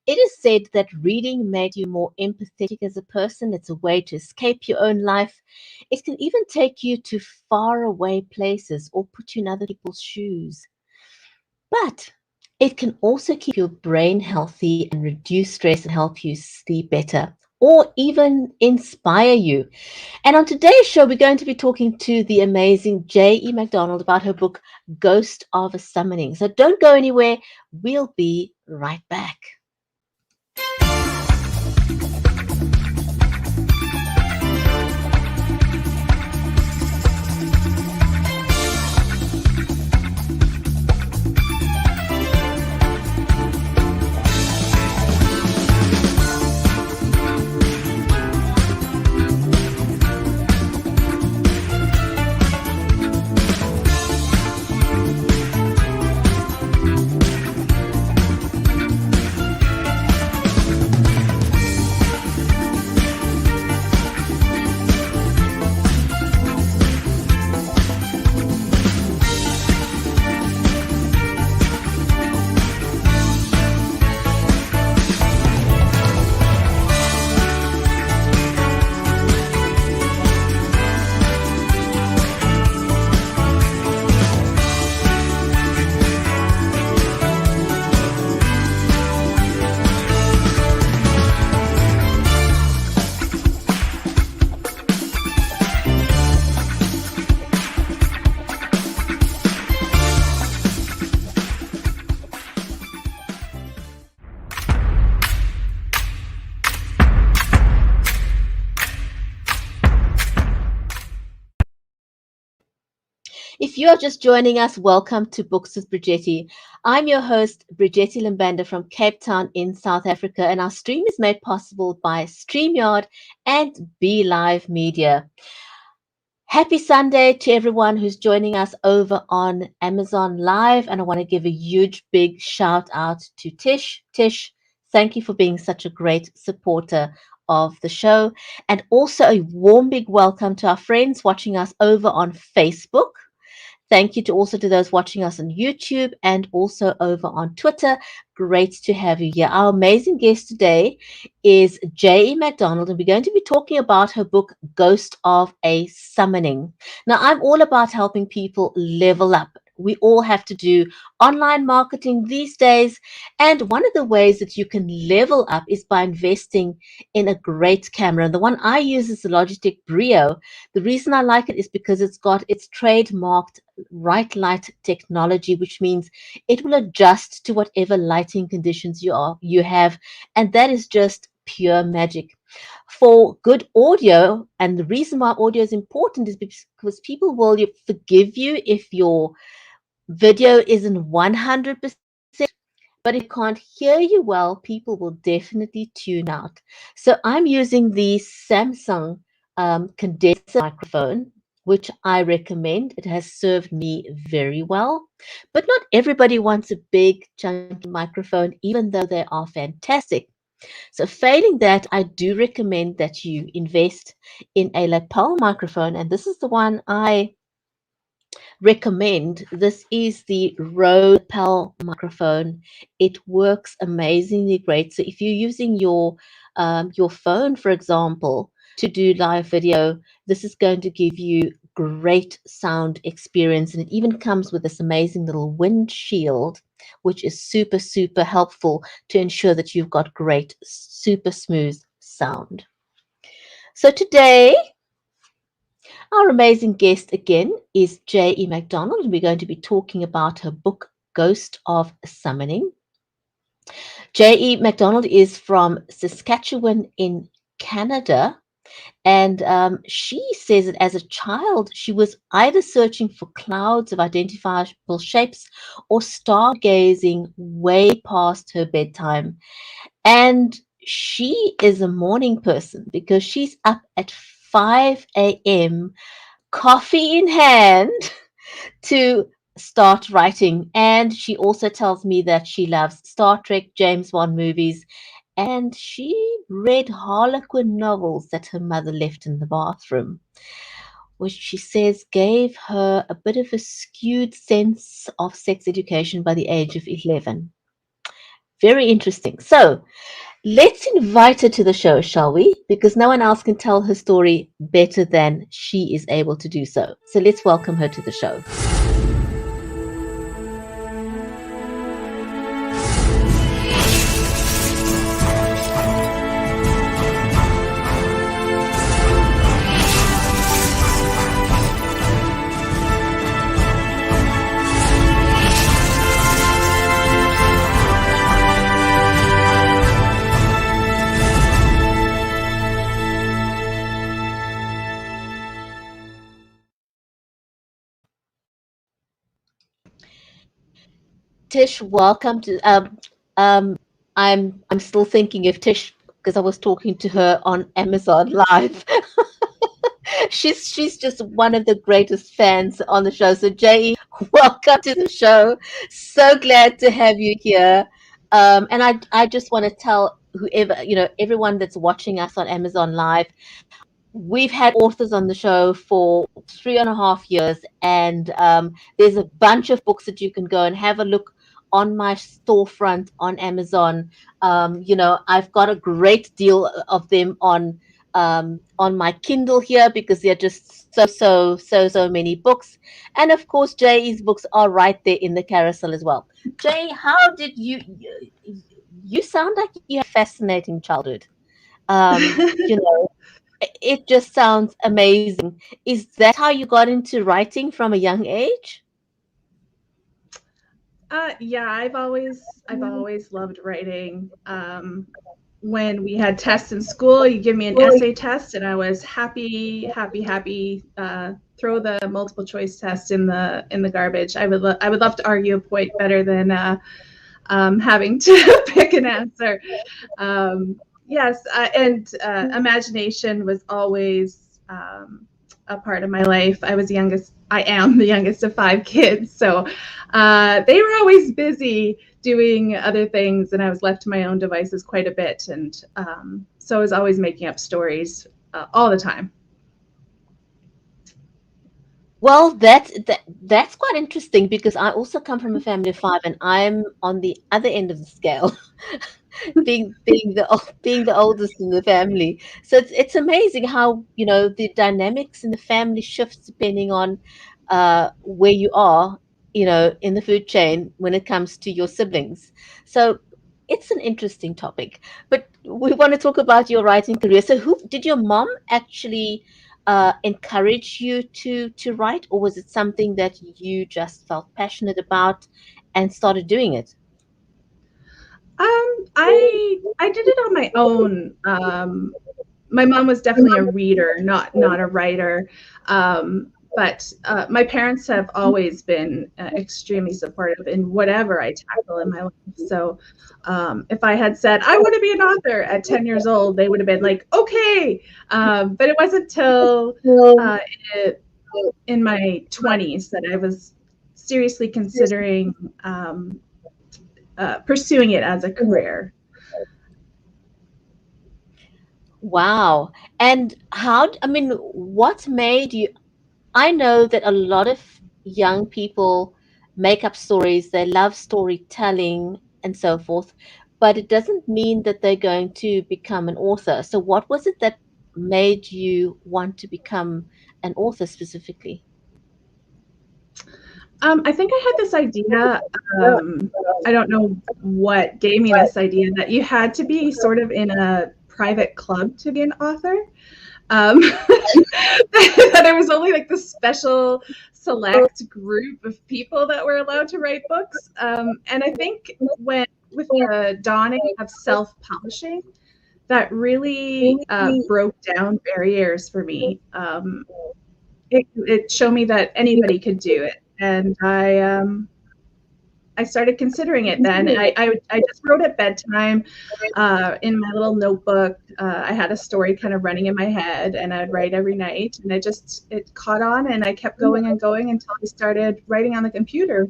It is said that reading made you more empathetic as a person. It's a way to escape your own life. It can even take you to faraway places or put you in other people's shoes. But it can also keep your brain healthy and reduce stress and help you sleep better or even inspire you. And on today's show, we're going to be talking to the amazing J.E. McDonald about her book, Ghost of a Summoning. So don't go anywhere. We'll be right back. If you are just joining us, welcome to Books with Bridgetti. I'm your host, Bridgetti Limbanda from Cape Town in South Africa, and our stream is made possible by StreamYard and Be Live Media. Happy Sunday to everyone who's joining us over on Amazon Live, and I want to give a huge, big shout out to Tish. Tish, thank you for being such a great supporter of the show, and also a warm, big welcome to our friends watching us over on Facebook. Thank you to also to those watching us on YouTube and also over on Twitter. Great to have you here. Our amazing guest today is J.E. McDonald, and we're going to be talking about her book, Ghost of a Summoning. Now, I'm all about helping people level up. We all have to do online marketing these days, and one of the ways that you can level up is by investing in a great camera. The one I use is the Logitech Brio. The reason I like it is because it's trademarked right light technology, which means it will adjust to whatever lighting conditions you have, and that is just pure magic. For good audio, and the reason why audio is important is because people will forgive you if your video isn't 100%, but if they can't hear you well, people will definitely tune out. So I'm using the Samsung condenser microphone, which I recommend. It has served me very well. But not everybody wants a big, chunky microphone, even though they are fantastic. So failing that, I do recommend that you invest in a lapel microphone. And this is the one I recommend. This is the Rode lapel microphone. It works amazingly great. So if you're using your phone, for example, to do live video, this is going to give you great sound experience, and it even comes with this amazing little windshield, which is super, super helpful to ensure that you've got great, super smooth sound. So today, our amazing guest again is J.E. McDonald, and we're going to be talking about her book, Ghost of Summoning. J.E. McDonald is from Saskatchewan in Canada, and she says that as a child, she was either searching for clouds of identifiable shapes or stargazing way past her bedtime. And she is a morning person because she's up at 5 a.m., coffee in hand, to start writing. And she also tells me that she loves Star Trek, James Bond movies, and she read Harlequin novels that her mother left in the bathroom, which she says gave her a bit of a skewed sense of sex education by the age of 11. Very interesting. So let's invite her to the show, shall we? Because no one else can tell her story better than she is able to do so. So let's welcome her to the show. Tish, welcome to I'm still thinking of Tish because I was talking to her on Amazon Live. She's just one of the greatest fans on the show. So welcome to the show. So glad to have you here. And I just want to tell whoever, everyone that's watching us on Amazon Live, we've had authors on the show for 3.5 years, and there's a bunch of books that you can go and have a look on my storefront on Amazon. I've got a great deal of them on my Kindle here because they're just so many books, and of course Jay's books are right there in the carousel as well. Jay, how did you sound like you had a fascinating childhood. You know, it just sounds amazing. Is that how you got into writing from a young age? Yeah, I've always loved writing. When we had tests in school, you give me an essay test, and I was happy. Throw the multiple choice test in the garbage. I would love to argue a point better than having to pick an answer. Yes, and imagination was always a part of my life. I am the youngest of 5 kids, so they were always busy doing other things, and I was left to my own devices quite a bit, and so I was always making up stories all the time. Well, that's quite interesting because I also come from a family of five, and I'm on the other end of the scale, being the oldest in the family. So it's amazing how the dynamics in the family shifts depending on where you are, in the food chain when it comes to your siblings. So it's an interesting topic, but we want to talk about your writing career. So who did your mom actually encourage you to write, or was it something that you just felt passionate about and started doing it? I did it on my own. My mom was definitely a reader, not a writer. But my parents have always been extremely supportive in whatever I tackle in my life. So if I had said I want to be an author at 10 years old, they would have been like, okay. But it wasn't until uh, it, in my 20s that I was seriously considering pursuing it as a career. Wow. And I mean, what made you? I know that a lot of young people make up stories, they love storytelling and so forth, but it doesn't mean that they're going to become an author. So, what was it that made you want to become an author specifically? I think I had this idea. I don't know what gave me this idea that you had to be sort of in a private club to be an author. That there was only like this special select group of people that were allowed to write books. And I think with the dawning of self-publishing, that really broke down barriers for me. It showed me that anybody could do it, and I started considering it then. I just wrote at bedtime in my little notebook. I had a story kind of running in my head, and I'd write every night. And it caught on, and I kept going and going until I started writing on the computer,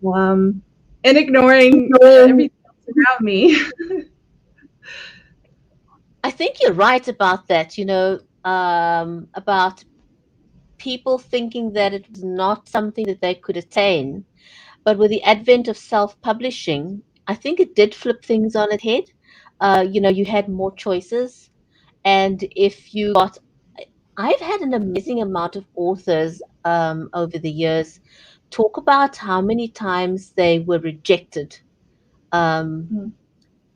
um, and ignoring everything else around me. I think you're right about that, about people thinking that it was not something that they could attain. But with the advent of self publishing, I think it did flip things on its head. You had more choices, and if you got, I've had an amazing amount of authors over the years talk about how many times they were rejected um, Mm.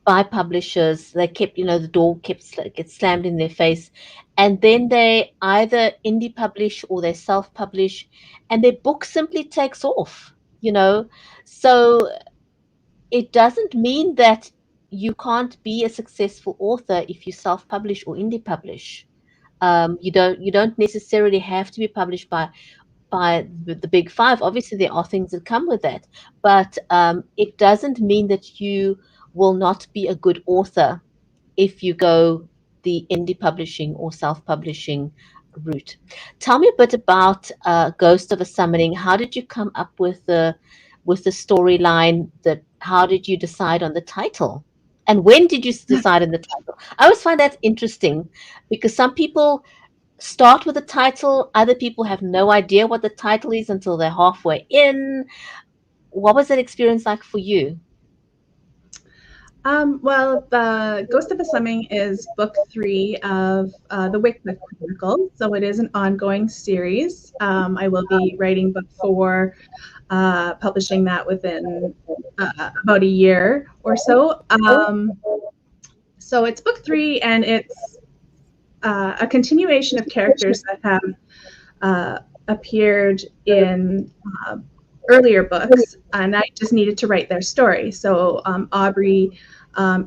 by publishers. They kept, the door gets slammed in their face, and then they either indie publish or they self-publish, and their book simply takes off. You know, so it doesn't mean that you can't be a successful author if you self-publish or indie publish. You don't necessarily have to be published by the big five. Obviously, there are things that come with that, but it doesn't mean that you will not be a good author if you go the indie publishing or self-publishing route. Tell me a bit about Ghost of a Summoning. How did you come up with the storyline? That how did you decide on the title? And when did you decide on the title? I always find that interesting because some people start with a title, other people have no idea what the title is until they're halfway in. What was that experience like for you? Well, the Ghost of a Summoning is book 3 of the Wickwood Chronicles, so it is an ongoing series. I will be writing book 4, publishing that within about a year or so. So it's book 3, and it's a continuation of characters that have appeared in earlier books, and I just needed to write their story. So Aubrey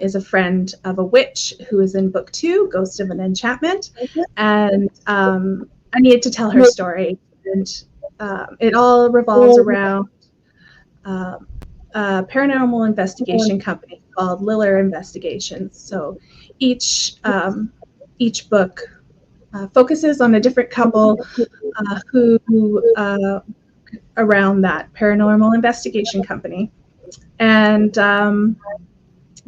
is a friend of a witch who is in book 2, Ghost of an Enchantment, and I needed to tell her story, and it all revolves around a paranormal investigation company called Liller Investigations. So each book focuses on a different couple who around that paranormal investigation company. And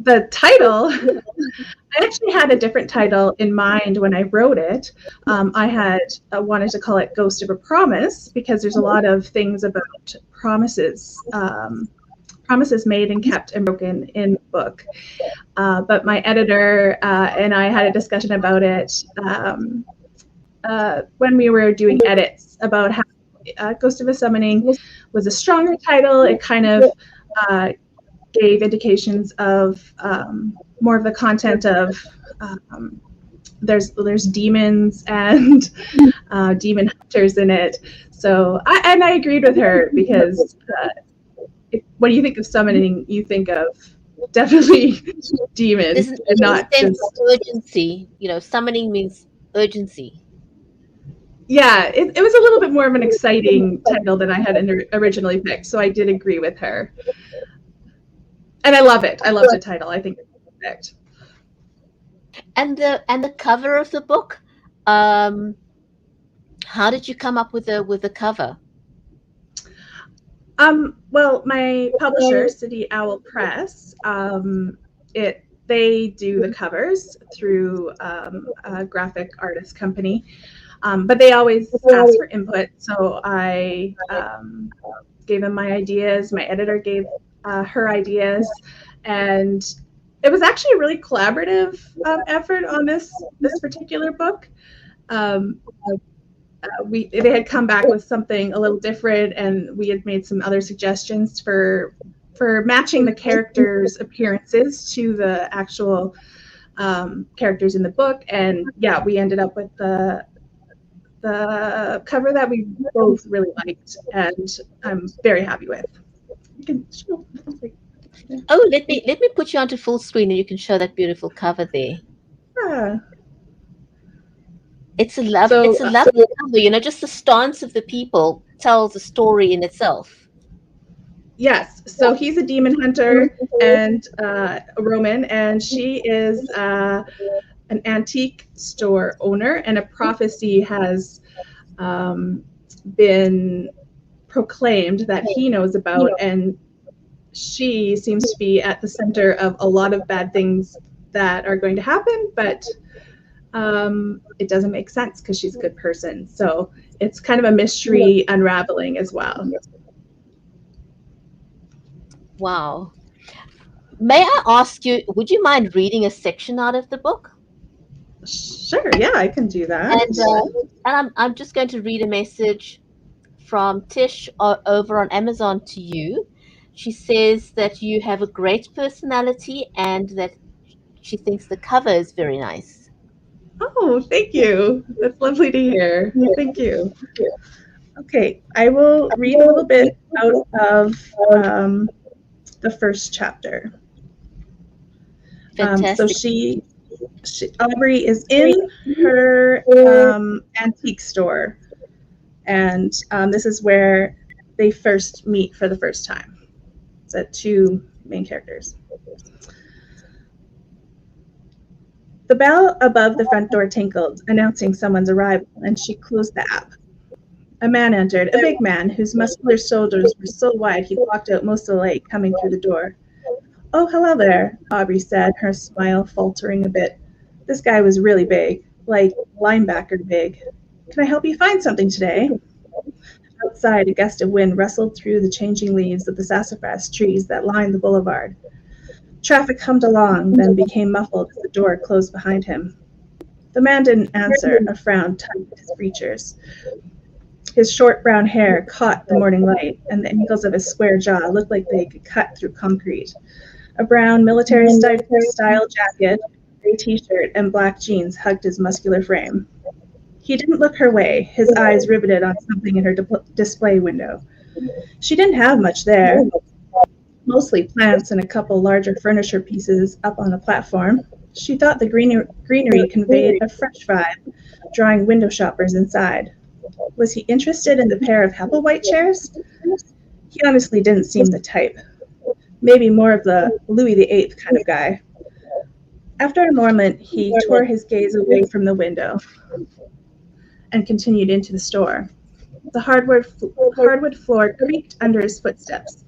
the title, I actually had a different title in mind when I wrote it. I had wanted to call it Ghost of a Promise, because there's a lot of things about promises, promises made and kept and broken in the book. But my editor and I had a discussion about it when we were doing edits, about how Ghost of a Summoning was a stronger title. It kind of gave indications of more of the content of there's demons and demon hunters in it. So I agreed with her, because when you think of summoning, you think of definitely demons, There's and not sense just of urgency. Summoning means urgency. yeah. It was a little bit more of an exciting title than I had originally picked, so I did agree with her. And I love it. I love the title. I think it's perfect. And the cover of the book. How did you come up with the cover? Well, my publisher, City Owl Press, they do the covers through a graphic artist company, but they always ask for input. So I gave them my ideas. My editor gave her ideas, and it was actually a really collaborative effort on this particular book. They had come back with something a little different, and we had made some other suggestions for matching the characters' appearances to the actual characters in the book. And yeah, we ended up with the cover that we both really liked, and I'm very happy with. Oh, let me put you onto full screen, and you can show that beautiful cover there. Yeah. It's a lovely cover. Just the stance of the people tells a story in itself. Yes, so he's a demon hunter and a Roman, and she is an antique store owner, and a prophecy has been proclaimed that he knows about, and she seems to be at the center of a lot of bad things that are going to happen, but it doesn't make sense because she's a good person. So it's kind of a mystery unraveling as well. Wow. May I ask you, would you mind reading a section out of the book? Sure, yeah, I can do that. And I'm just going to read a message from Tish over on Amazon to you. She says that you have a great personality and that she thinks the cover is very nice. Oh, thank you. That's lovely to hear. Thank you. Okay, I will read a little bit out of the first chapter. So Fantastic. Aubrey is in her antique store, and this is where they first meet for the first time. It's at two main characters. The bell above the front door tinkled, announcing someone's arrival, and she closed the app. A man entered, a big man whose muscular shoulders were so wide he blocked out most of the light coming through the door. Oh, hello there, Aubrey said, her smile faltering a bit. This guy was really big, like linebacker big. Can I help you find something today? Outside, a gust of wind rustled through the changing leaves of the sassafras trees that lined the boulevard. Traffic hummed along, then became muffled as the door closed behind him. The man didn't answer, a frown tugged at his features. His short brown hair caught the morning light, and the angles of his square jaw looked like they could cut through concrete. A brown military-style jacket, gray t-shirt, and black jeans hugged his muscular frame. He didn't look her way, his eyes riveted on something in her display window. She didn't have much there, mostly plants and a couple larger furniture pieces up on a platform. She thought the greenery conveyed a fresh vibe, drawing window shoppers inside. Was he interested in the pair of Hepplewhite chairs? He honestly didn't seem the type. Maybe more of the Louis VIII kind of guy. After a moment, he tore his gaze away from the window and continued into the store. The hardwood floor creaked under his footsteps.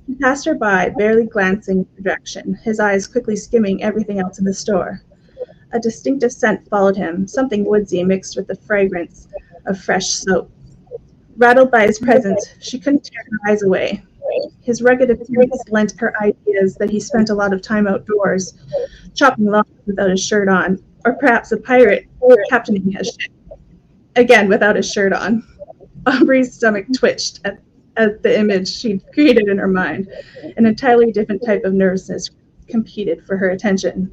He passed her by, barely glancing in her direction, his eyes quickly skimming everything else in the store. A distinctive scent followed him, something woodsy mixed with the fragrance of fresh soap. Rattled by his presence, she couldn't tear her eyes away. His rugged appearance lent her ideas that he spent a lot of time outdoors, chopping logs without his shirt on, or perhaps a pirate captaining his ship, again without his shirt on. Aubrey's stomach twitched at the image she'd created in her mind. An entirely different type of nervousness competed for her attention.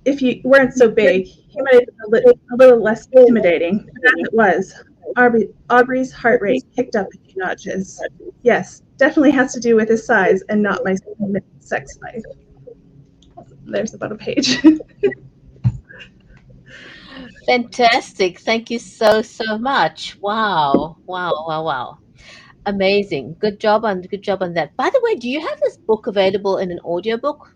If he weren't so big, he might have been a little less intimidating, but as it was, Aubrey's heart rate kicked up a few notches. Yes, definitely has to do with his size and not my sex life. There's about a page. Fantastic. Thank you so, so much. Wow. Wow. Wow. Wow. Amazing. Good job on that. By the way, do you have this book available in an audiobook?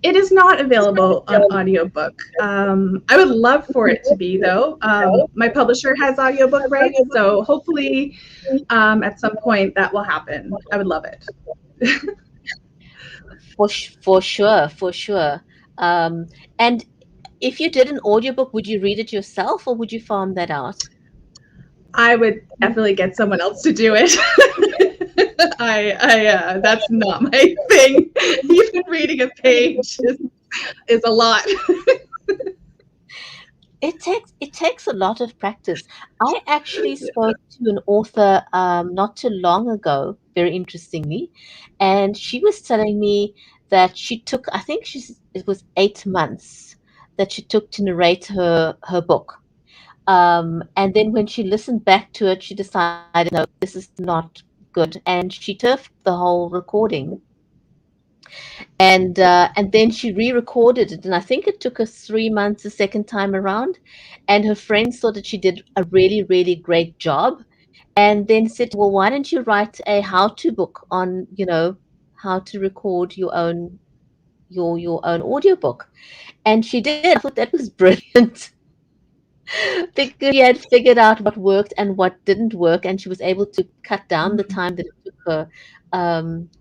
It is not available on audiobook. I would love for it to be, though. My publisher has audiobook rights, so hopefully at some point that will happen. I would love it. For sure, for sure. And if you did an audiobook, would you read it yourself or would you farm that out? I would definitely get someone else to do it. That's not my thing. Even reading a page is a lot. It takes a lot of practice. I actually spoke to an author not too long ago, very interestingly, and she was telling me that she took, I think it was 8 months that she took to narrate her book. And then when she listened back to it, she decided, no, this is not good, and she turfed the whole recording. And then she re-recorded it, and I think it took her 3 months the second time around. And her friends thought that she did a really, really great job, and then said, "Well, why don't you write a how-to book on, how to record your own audiobook?" And she did. I thought that was brilliant. Because she had figured out what worked and what didn't work, and she was able to cut down the time that it took her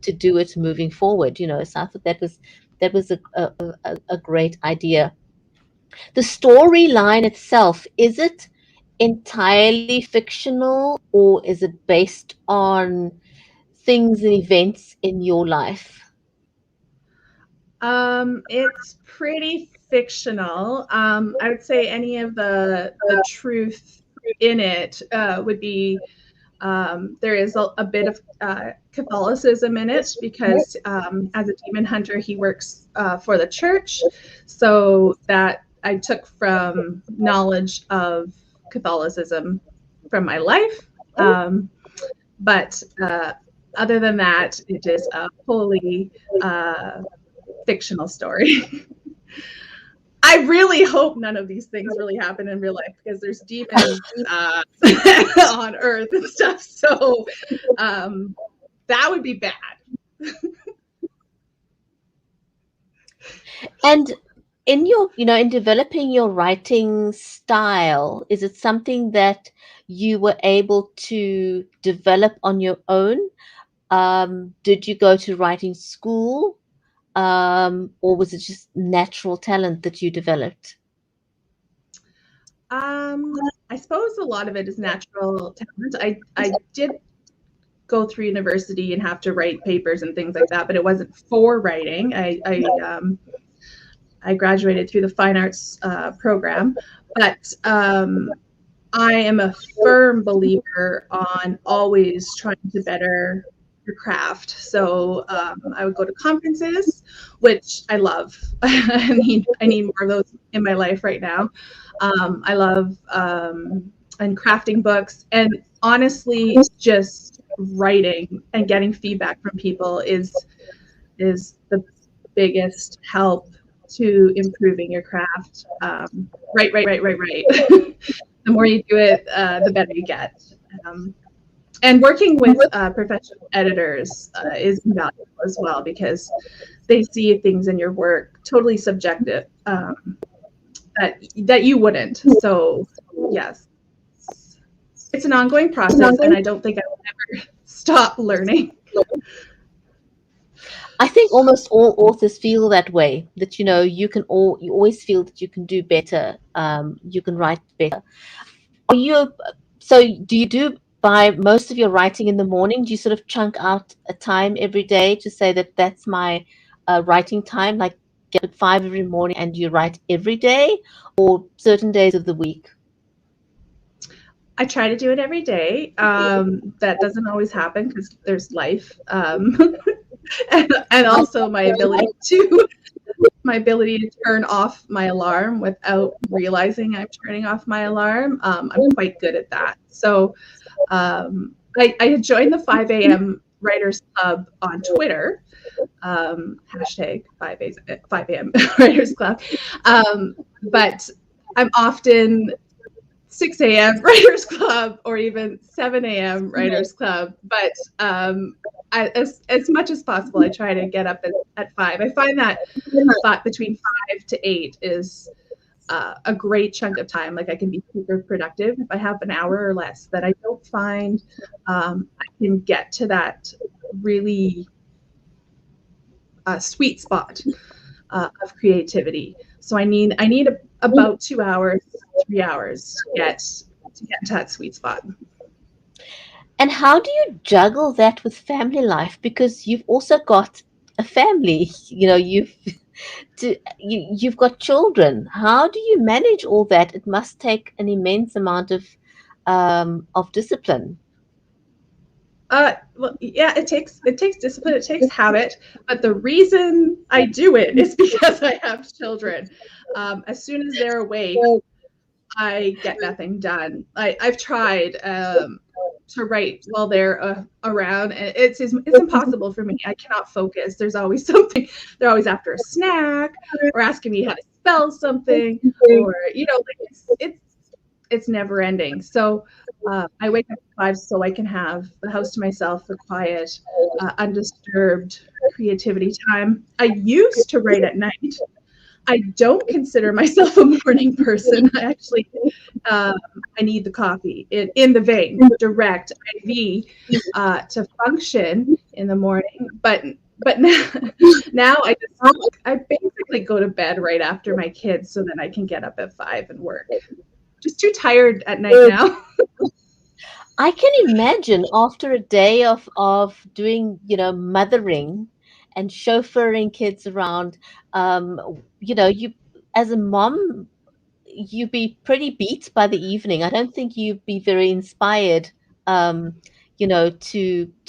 to do it moving forward. So I thought that was a great idea. The storyline itself, is it entirely fictional or is it based on things and events in your life? It's pretty fictional. I would say any of the truth in it would be there is a bit of Catholicism in it because as a demon hunter, he works for the church. So that I took from knowledge of Catholicism from my life. But other than that, it is a wholly fictional story. I really hope none of these things really happen in real life because there's demons on Earth and stuff. So that would be bad. And in your, in developing your writing style, is it something that you were able to develop on your own? Did you go to writing school? Or was it just natural talent that you developed? I suppose a lot of it is natural talent. I did go through university and have to write papers and things like that, but it wasn't for writing. I graduated through the fine arts program, but I am a firm believer on always trying to better your craft. So I would go to conferences, which I love. I need more of those in my life right now. I love and crafting books, and honestly, just writing and getting feedback from people is the biggest help to improving your craft. Right. The more you do it, the better you get. And working with professional editors is invaluable as well because they see things in your work totally subjective that you wouldn't. So yes, it's an ongoing process, and I don't think I will ever stop learning. I think almost all authors feel that way, that you always feel that you can do better, you can write better. Do you do by most of your writing in the morning? Do you sort of chunk out a time every day to say that that's my writing time, like get at 5 every morning and you write every day, or certain days of the week? I try to do it every day. That doesn't always happen because there's life, and also my ability to turn off my alarm without realizing I'm turning off my alarm. I'm quite good at that. So I joined the 5 a.m. Writers Club on Twitter, hashtag 5 a.m. Writers Club. But I'm often 6 a.m. Writers Club or even 7 a.m. Writers Club. But as much as possible, I try to get up at 5. I find that between 5 to 8 is a great chunk of time. Like I can be super productive if I have an hour or less. That I don't find I can get to that really sweet spot of creativity. So I need about 2 hours, 3 hours to get to that sweet spot. And how do you juggle that with family life? Because you've also got a family, you've got children. How do you manage all that? It must take an immense amount of discipline. Well, yeah, it takes discipline, it takes habit, but the reason I do it is because I have children. As soon as they're awake, I get nothing done. I've tried to write while they're around, and it's impossible for me. I cannot focus. There's always something. They're always after a snack or asking me how to spell something, or it's never ending. So I wake up at 5 so I can have the house to myself for quiet, undisturbed creativity time. I used to write at night. I don't consider myself a morning person. I actually, I need the coffee in the vein, direct IV to function in the morning. But now I basically go to bed right after my kids so that I can get up at 5 and work. Just too tired at night now. I can imagine after a day of doing, mothering and chauffeuring kids around, you as a mom, you'd be pretty beat by the evening. I don't think you'd be very inspired, to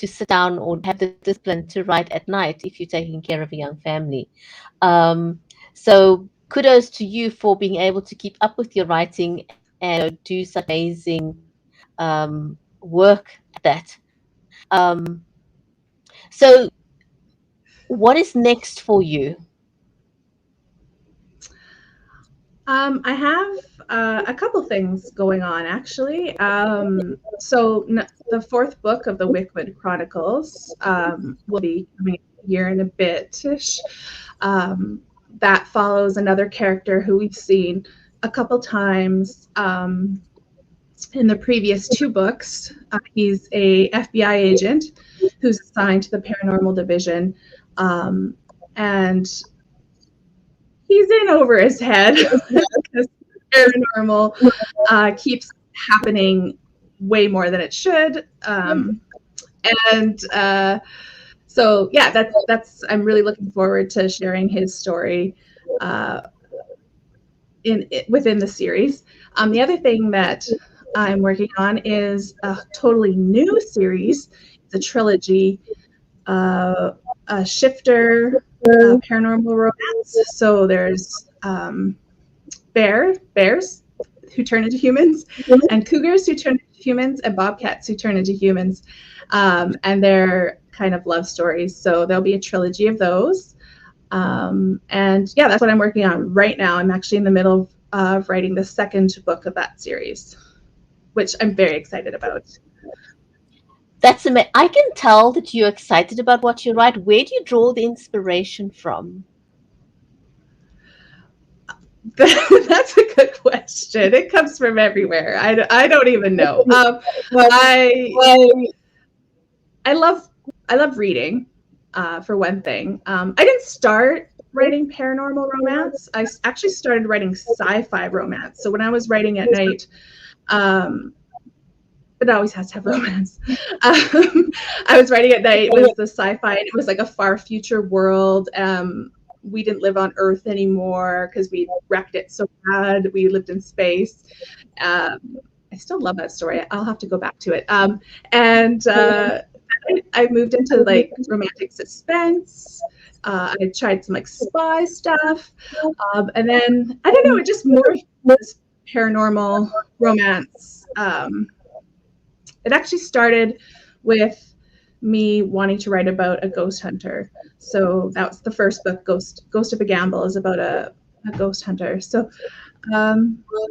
sit down or have the discipline to write at night if you're taking care of a young family. So kudos to you for being able to keep up with your writing and do such amazing work at that. So what is next for you? I have a couple things going on actually. The fourth book of the Wickwood Chronicles will be coming a year and a bit-ish. That follows another character who we've seen a couple times in the previous two books. He's a FBI agent who's assigned to the paranormal division, and he's in over his head because paranormal keeps happening way more than it should. So yeah, that's I'm really looking forward to sharing his story within the series. The other thing that I'm working on is a totally new series. It's a trilogy, a shifter paranormal romance. So there's bears who turn into humans, and cougars who turn into humans, and bobcats who turn into humans. And they're kind of love stories. So there'll be a trilogy of those. And yeah, that's what I'm working on right now. I'm actually in the middle of writing the second book of that series, which I'm very excited about. That's amazing. I can tell that you're excited about what you write. Where do you draw the inspiration from? That's a good question. It comes from everywhere. I don't even know. I love reading, for one thing. I didn't start writing paranormal romance. I actually started writing sci-fi romance. So when I was writing at night, but it always has to have romance. I was writing at night. It was the sci-fi, and it was like a far future world. We didn't live on Earth anymore because we wrecked it so bad. We lived in space. I still love that story. I'll have to go back to it. I moved into like romantic suspense. I tried some like spy stuff. And then, I don't know, it just morphed this paranormal romance. It actually started with me wanting to write about a ghost hunter. So that was the first book, Ghost of a Gamble, is about a ghost hunter. So I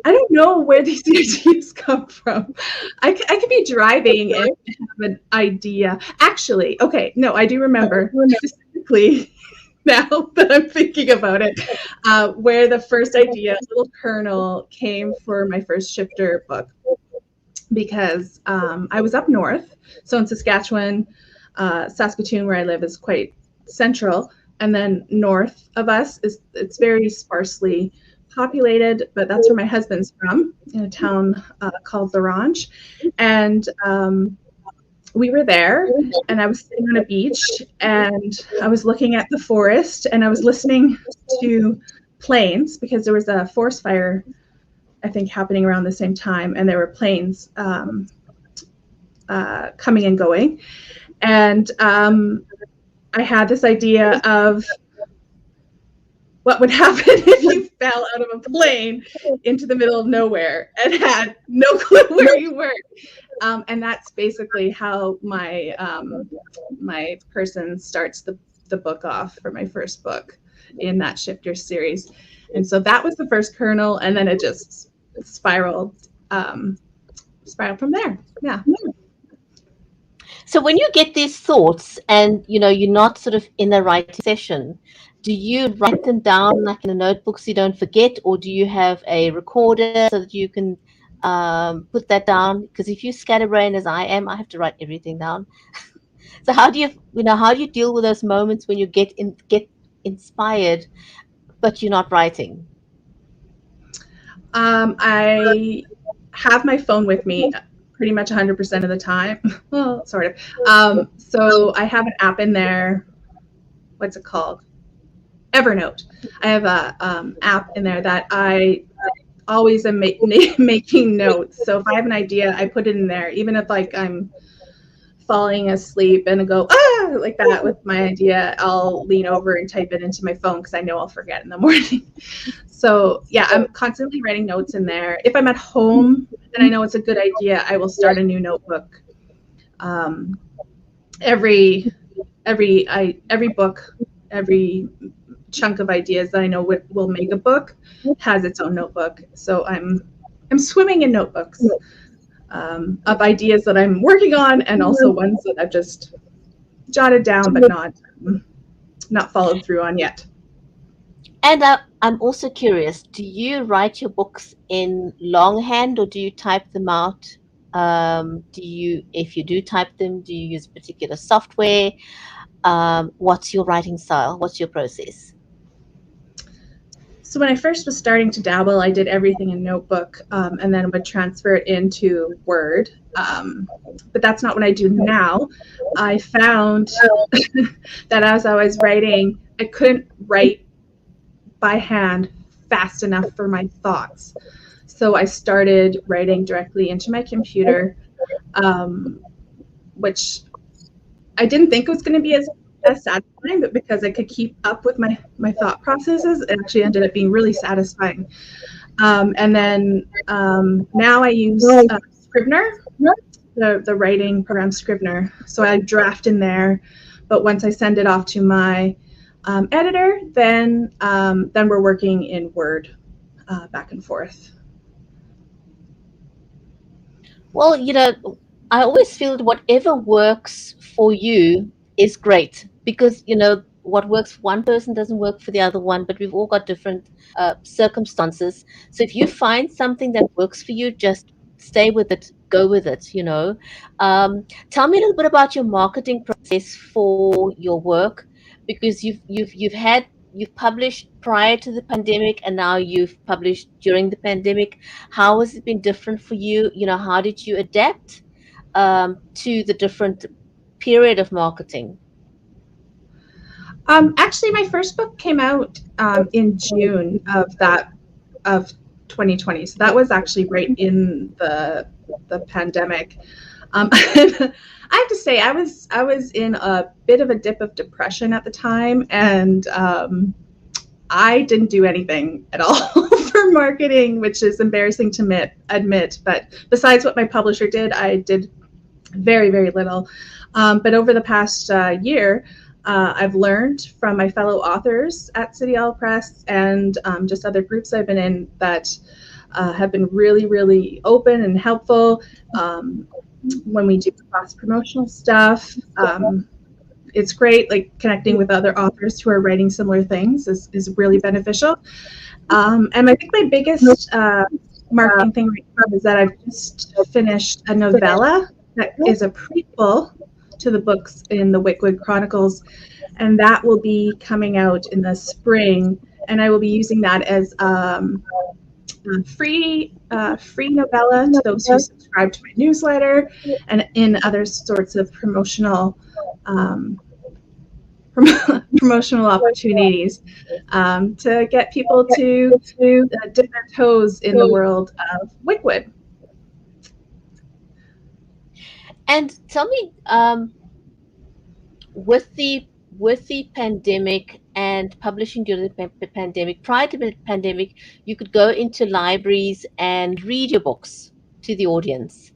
don't know where these ideas come from. I could be driving and have an idea. Actually, okay, no, I do remember specifically now that I'm thinking about it, where the first idea, little kernel, came for my first shifter book. Because I was up north. So in Saskatchewan, Saskatoon, where I live, is quite central. And then north of us, it's very sparsely populated, but that's where my husband's from, in a town called Larange. And we were there, and I was sitting on a beach, and I was looking at the forest, and I was listening to planes because there was a forest fire, I think, happening around the same time, and there were planes coming and going. And I had this idea of what would happen if you fell out of a plane into the middle of nowhere and had no clue where you were. And that's basically how my my person starts the book off for my first book in that shifter series. And so that was the first kernel, and then it just spiraled from there. Yeah. So when you get these thoughts and you're not sort of in a writing session, do you write them down like in a notebook so you don't forget, or do you have a recorder so that you can put that down? Because if you scatterbrain as I am, I have to write everything down. So how do you deal with those moments when you get inspired but you're not writing? I have my phone with me pretty much 100% of the time. Well, sort of. So I have an app in there. What's it called? Evernote. I have a app in there that I always am making notes. So if I have an idea, I put it in there, even if like I'm falling asleep and I go like that with my idea, I'll lean over and type it into my phone because I know I'll forget in the morning. So yeah, I'm constantly writing notes in there. If I'm at home and I know it's a good idea, I will start a new notebook. Every book, every chunk of ideas that I know will make a book has its own notebook. So I'm swimming in notebooks of ideas that I'm working on, and also ones that I've just jotted down but not followed through on yet. And I'm also curious, do you write your books in longhand or do you type them out? If you do type them, do you use particular software? What's your writing style? What's your process? So when I first was starting to dabble, I did everything in notebook and then would transfer it into Word. But that's not what I do now. I found that as I was writing, I couldn't write by hand fast enough for my thoughts. So I started writing directly into my computer, which I didn't think was going to be as satisfying, but because I could keep up with my thought processes, it actually ended up being really satisfying. And then now I use Scrivener, the writing program Scrivener. So I draft in there, but once I send it off to my editor, then we're working in Word back and forth. Well, I always feel that whatever works for you is great, because what works for one person doesn't work for the other one, but we've all got different circumstances. So if you find something that works for you, just stay with it, go with it. Tell me a little bit about your marketing process for your work, because you've published prior to the pandemic and now you've published during the pandemic. How has it been different for you? How did you adapt to the different period of marketing? Actually, my first book came out in June of 2020. So that was actually right in the pandemic. I have to say, I was in a bit of a dip of depression at the time, and I didn't do anything at all for marketing, which is embarrassing to admit. But besides what my publisher did, I did very, very little. But over the past year, I've learned from my fellow authors at City Owl Press and just other groups I've been in that have been really, really open and helpful. When we do cross-promotional stuff, it's great. Like connecting with other authors who are writing similar things is really beneficial. And I think my biggest marketing thing right now is that I've just finished a novella that is a prequel to the books in the Wickwood Chronicles, and that will be coming out in the spring. And I will be using that as free novella to those who subscribe to my newsletter, and in other sorts of promotional opportunities to get people to dip their toes in the world of Wickwood. And tell me, with the pandemic and publishing during the pandemic, prior to the pandemic, you could go into libraries and read your books to the audience.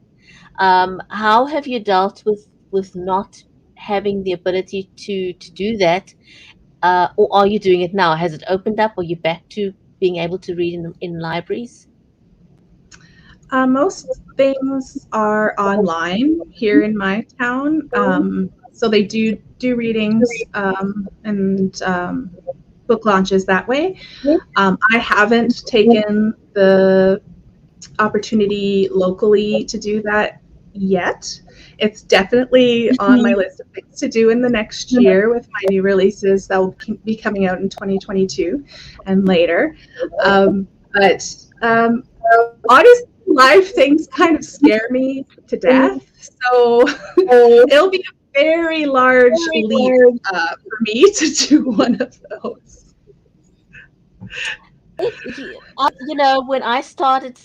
How have you dealt with not having the ability to do that? Or are you doing it now? Has it opened up? Are you back to being able to read in libraries? Most things are online here in my town. So they do readings and book launches that way. I haven't taken the opportunity locally to do that yet. It's definitely on my list of things to do in the next year with my new releases that will be coming out in 2022 and later. But honestly, live things kind of scare me to death. So it'll be a very large leap for me to do one of those. When I started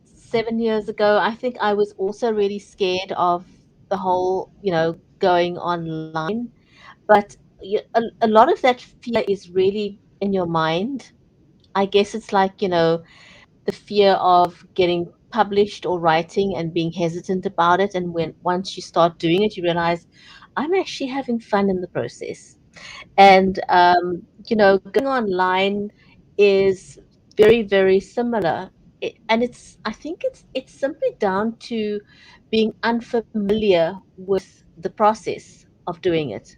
7 years ago, I think I was also really scared of the whole, going online. But a lot of that fear is really in your mind. I guess it's like, the fear of getting published or writing and being hesitant about it. And when once you start doing it, you realize I'm actually having fun in the process. And going online is very, very similar. And I think it's simply down to being unfamiliar with the process of doing it.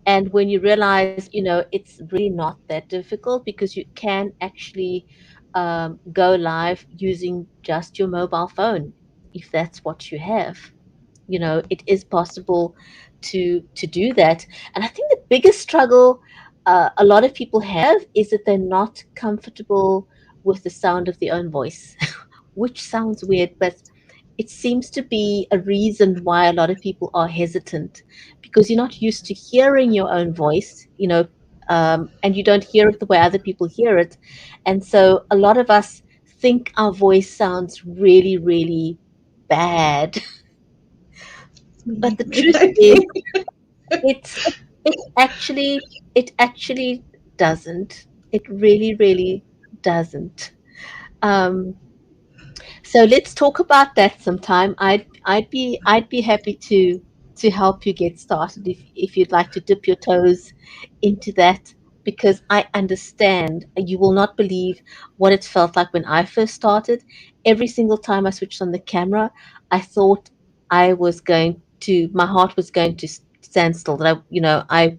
And when you realize, it's really not that difficult because you can actually go live using just your mobile phone if that's what you have. It is possible to do that. And I think the biggest struggle a lot of people have is that they're not comfortable with the sound of their own voice, which sounds weird, but it seems to be a reason why a lot of people are hesitant because you're not used to hearing your own voice, and you don't hear it the way other people hear it. And so a lot of us think our voice sounds really, really bad. But the truth is, it's it it actually doesn't. It really, really doesn't. Um, So let's talk about that sometime. I'd be happy to help you get started if you'd like to dip your toes into that because I understand you will not believe what it felt like when I first started. Every single time I switched on the camera, I thought my heart was going to stand still. That I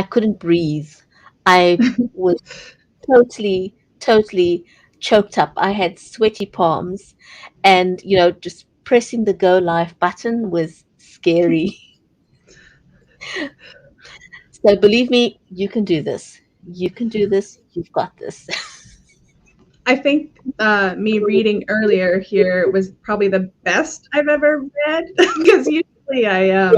couldn't breathe. I was totally choked up. I had sweaty palms, and just pressing the go live button was scary. So believe me, you can do this. You can do this. You've got this. I think me reading earlier here was probably the best I've ever read because usually I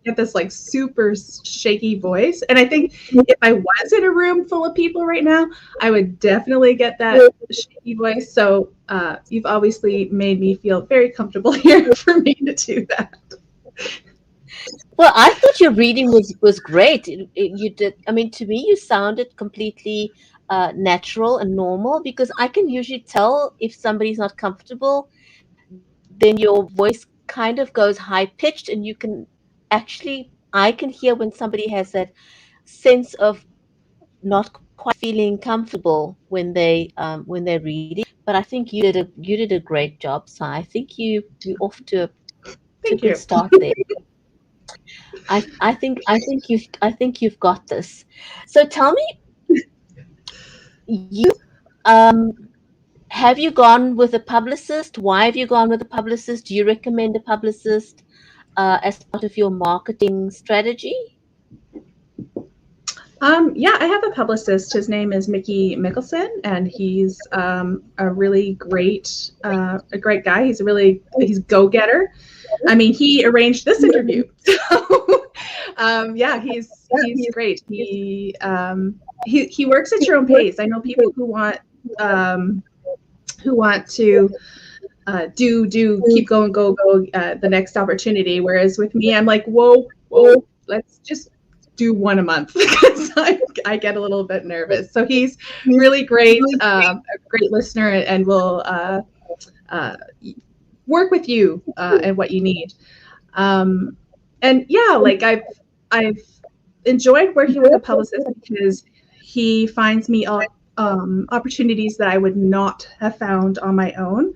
get this like super shaky voice, and I think if I was in a room full of people right now, I would definitely get that shaky voice. So you've obviously made me feel very comfortable here for me to do that. Well, I thought your reading was great. You did. I mean, to me, you sounded completely natural and normal because I can usually tell if somebody's not comfortable. Then your voice kind of goes high pitched, and you can actually I can hear when somebody has that sense of not quite feeling comfortable when they're reading. But I think you did a great job. So I think you off to a Thank good you. start there. I think you've got this. So tell me, you um have you gone with a publicist? Why have you gone with a publicist? Do you recommend a publicist as part of your marketing strategy? Yeah, I have a publicist. His name is Mickey Mickelson, and he's a really a great guy. He's go-getter. I mean, he arranged this interview. So, yeah, he's great. He works at your own pace. I know people who want to do keep going, go, the next opportunity. Whereas with me, I'm like, whoa, let's just do one a month because I get a little bit nervous. So he's really great, a great listener, and will work with you and what you need. And yeah, like I've enjoyed working with a publicist because he finds me opportunities that I would not have found on my own.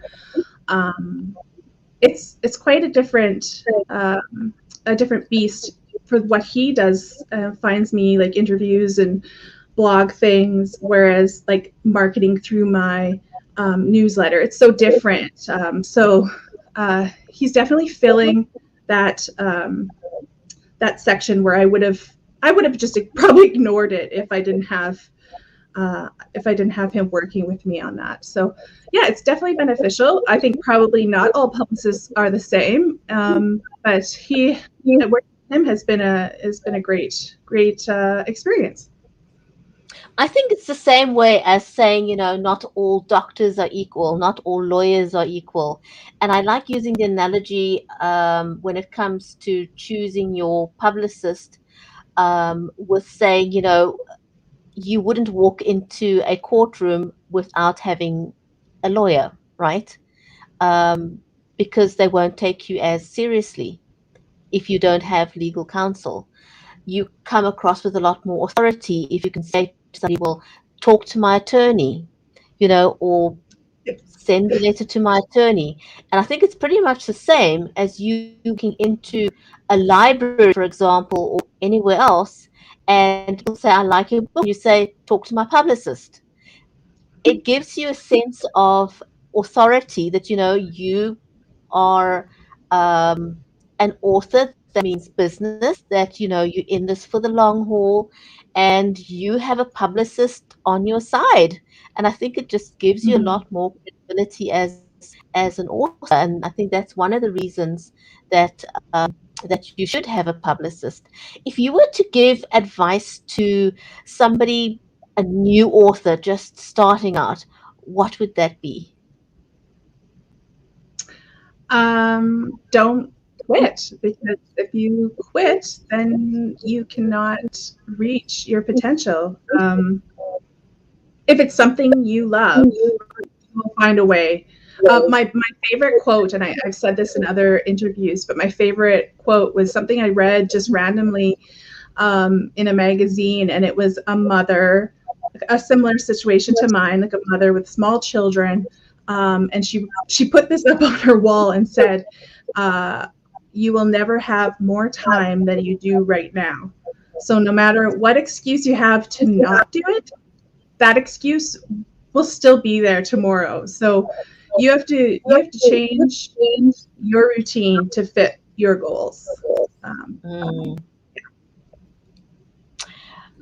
It's quite a different beast for what he does. Finds me like interviews and blog things, whereas like marketing through my newsletter, it's so different. So he's definitely filling that that section where I would have just probably ignored it if I didn't have if I didn't have him working with me on that. So yeah, it's definitely beneficial. I think probably not all publicists are the same, but working with him has been a great experience. I think it's the same way as saying, not all doctors are equal, not all lawyers are equal. And I like using the analogy when it comes to choosing your publicist with saying, you wouldn't walk into a courtroom without having a lawyer, right? Um, because they won't take you as seriously if you don't have legal counsel. You come across with a lot more authority if you can say to somebody, well, talk to my attorney, or send a letter to my attorney. And I think it's pretty much the same as you looking into a library, for example, or anywhere else, and people say, I like your book. You say, talk to my publicist. It gives you a sense of authority that, you are an author. That means business, that, you're in this for the long haul and you have a publicist on your side. And I think it just gives you a Mhm. lot more credibility as an author. And I think that's one of the reasons that that you should have a publicist. If you were to give advice to somebody, a new author just starting out, what would that be? Don't quit, because if you quit, then you cannot reach your potential. If it's something you love, you'll find a way. My favorite quote, and I've said this in other interviews, but my favorite quote was something I read just randomly in a magazine, and it was a mother, a similar situation to mine, like a mother with small children, and she put this up on her wall and said, uh, "You will never have more time than you do right now. So no matter what excuse you have to not do it, that excuse will still be there tomorrow. So you have to change your routine to fit your goals." Um, Mm.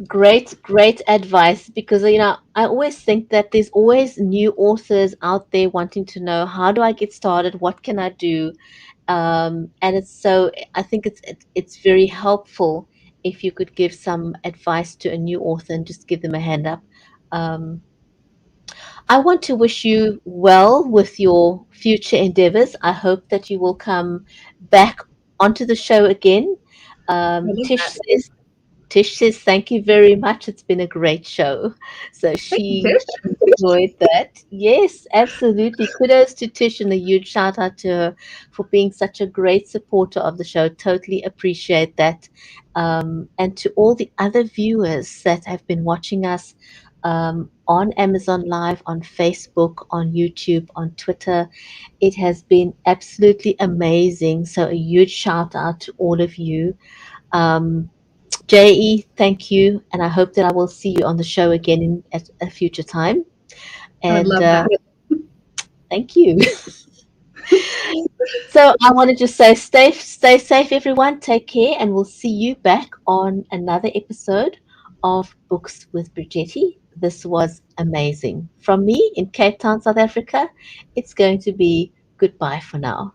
Great advice, because I always think that there's always new authors out there wanting to know, how do I get started? What can I do? And I think it's very helpful if you could give some advice to a new author and just give them a hand up. Um, I want to wish you well with your future endeavors. I hope that you will come back onto the show again. I love that. Tish says, thank you very much. It's been a great show. So Thank you, she Tish. enjoyed that. Yes, absolutely. Kudos to Tish and a huge shout out to her for being such a great supporter of the show. Totally appreciate that. And to all the other viewers that have been watching us on Amazon Live, on Facebook, on YouTube, on Twitter, it has been absolutely amazing. So a huge shout out to all of you. Um, JE, thank you, and I hope that I will see you on the show again at a future time. I would And love that. thank you. So I want to just say, stay safe, everyone. Take care, and we'll see you back on another episode of Books with Bridgetti. This was amazing. From me in Cape Town, South Africa, it's going to be goodbye for now.